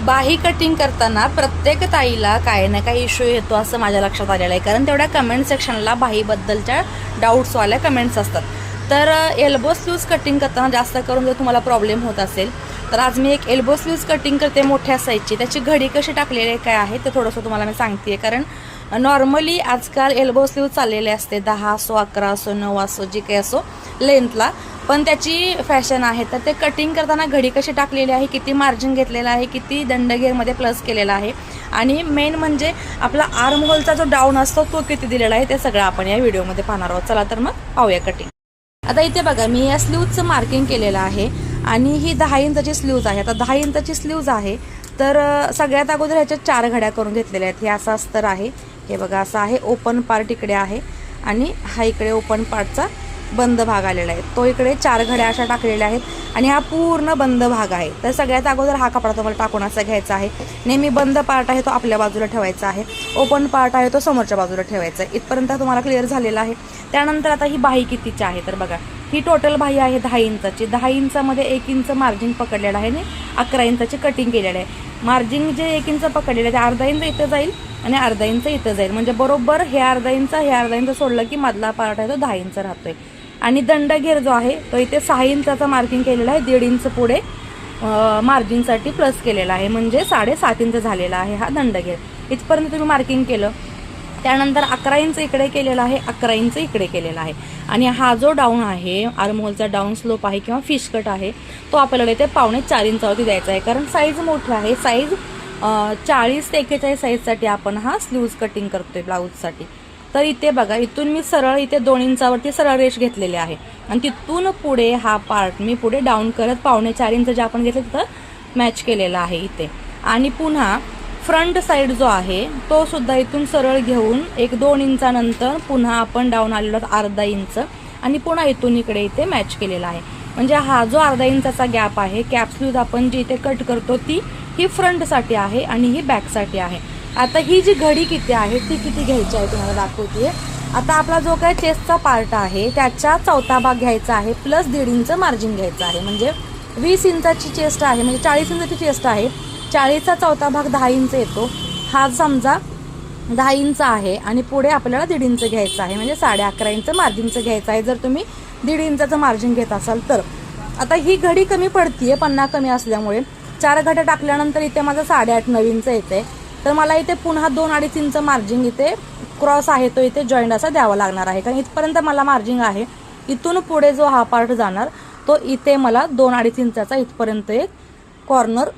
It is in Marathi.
बाही कटिंग करताना प्रत्येक ताईला काही ना काही इश्यू येतो असं माझ्या लक्षात आलेलं आहे, कारण तेवढ्या कमेंट सेक्शनला बाहीबद्दलच्या डाऊट्सवाल्या कमेंट्स असतात. तर एल्बो स्लीव्ज कटिंग करताना जास्त करून जर तुम्हाला प्रॉब्लेम होत असेल तर आज मी एक एल्बो स्लीव्ज कटिंग करते मोठ्या साईजची. त्याची घडी कशी टाकलेली आहे काय आहे ते थोडंसं तुम्हाला मी सांगते. कारण नॉर्मली आजकाल एल्बो स्लीव्ज चाललेले असते 10 असो 11 असो 9 असो जी काही असो लेंथला, पण त्याची फॅशन आहे. तर ते कटिंग करताना घडी कशी टाकलेली आहे, किती मार्जिन घेतलेला आहे, किती दंडगेरमध्ये प्लस केलेला आहे आणि मेन म्हणजे आपला आर्म होलचा जो डाऊन असतो तो किती दिलेला आहे ते सगळं आपण या व्हिडिओमध्ये पाहणार आहोत. चला तर मग पाहूया कटिंग. आता इथे बघा मी या स्लीव्जचं मार्किंग केलेलं आहे आणि ही 10 इंचाची स्लीव्ज आहे. आता 10 इंचाची स्लीव्ज आहे तर सगळ्यात अगोदर ह्याच्यात 4 घड्या करून घेतलेल्या आहेत. हे असं अस्तर आहे, हे बघा असं आहे. ओपन पार्ट इकडे आहे आणि हा इकडे ओपन पार्टचा बंद भाग आलेला आहे, तो इकडे 4 घड्या अशा टाकलेल्या आहेत आणि हा पूर्ण बंद भाग आहे. तर सगळ्यात अगोदर हा कपडा तुम्हाला टाकून असा घ्यायचा आहे. नेहमी बंद पार्ट आहे तो आपल्या बाजूला ठेवायचा आहे, ओपन पार्ट आहे तो समोरच्या बाजूला ठेवायचा आहे. इथपर्यंत तुम्हाला क्लिअर झालेला आहे. त्यानंतर आता ही बाही कितीची आहे तर बघा, ही टोटल बाही आहे 10 इंचाची. 10 इंचामध्ये 1 इंच मार्जिन पकडलेलं आहे आणि 11 इंचाची कटिंग केलेलं आहे. मार्जिन जे 1 इंच पकडलेलं आहे ते अर्धा इंच इथं जाईल आणि अर्धा इंच इथं जाईल, म्हणजे बरोबर हे अर्धा इंच सोडलं की मधला पार्ट आहे तो 10 इंच राहतोय. आणि दंडगेर जो आहे तो इथे 6 इंचाचा मार्किंग केलेला आहे. 1.5 इंच पुढे मार्जिनसाठी प्लस केलेला आहे, म्हणजे 7.5 इंच झालेला आहे हा दंडगेर. इथपर्यंत तुम्ही मार्किंग केलं. त्यानंतर 11 इंच इकडे केलेला आहे, 11 इंच इकडे केलेला आहे. आणि हा जो डाऊन आहे, आर्महोलचा डाऊन स्लोप आहे किंवा फिश कट आहे, तो आपल्याला इथे 4.25 इंचावरती द्यायचा आहे. कारण साईज मोठी आहे. साईज 40 ते 41 साईजसाठी आपण हा स्लीव्ज कटिंग करतोय ब्लाऊजसाठी. तर इथे बघा, इथून मी सरळ इथे 2 इंचावरती सरळ रेष घेतलेली आहे आणि तिथून पुढे हा पार्ट मी पुढे डाऊन करत 4.25 इंच जे आपण घेतलं तिथं मॅच केलेला आहे इथे. आणि पुन्हा फ्रंट साईड जो आहे तो सुद्धा इथून सरळ घेऊन 1-2 इंचानंतर पुन्हा आपण डाऊन आलेलो अर्धा इंच आणि पुन्हा इथून इकडे इथे मॅच केलेला आहे. म्हणजे हा जो अर्धा इंचाचा गॅप आहे, कॅप स्लीव्ज आपण जी इथे कट करतो ती ही फ्रंटसाठी आहे आणि ही बॅकसाठी आहे. आता ही जी घडी किती आहे ती किती घ्यायची आहे तुम्हाला दाखवते. आता आपला जो काय चेस्टचा पार्ट आहे त्याच्या चौथा भाग घ्यायचा आहे प्लस 1.5 इंच मार्जिन घ्यायचं आहे. म्हणजे 20 इंचाची चेस्ट आहे, म्हणजे 40 इंचाची चेस्ट आहे. 40चा चौथा भाग 10 इंच येतो. हा समजा 10 इंच आहे आणि पुढे आपल्याला 1.5 इंच घ्यायचं आहे, म्हणजे 11.5 इंच मार्जिनचं घ्यायचं आहे जर तुम्ही 1.5 इंचाचं मार्जिन घेत असाल तर. आता ही घडी कमी पडतीये, पन्ना कमी असल्यामुळे 4 घड्या टाकल्यानंतर इथे माझं 8.5-9 इंच येते. तर मला इथे पुन्हा 2-2.5 इंच मार्जिन इथे क्रॉस आहे तो इथे जॉईंट असा द्यावा लागणार आहे. कारण इथपर्यंत मला मार्जिन आहे, इथून पुढे जो हा पार्ट जाणार तो इथे मला 2-2.5 इंचाचा इथपर्यंत एक कॉर्नर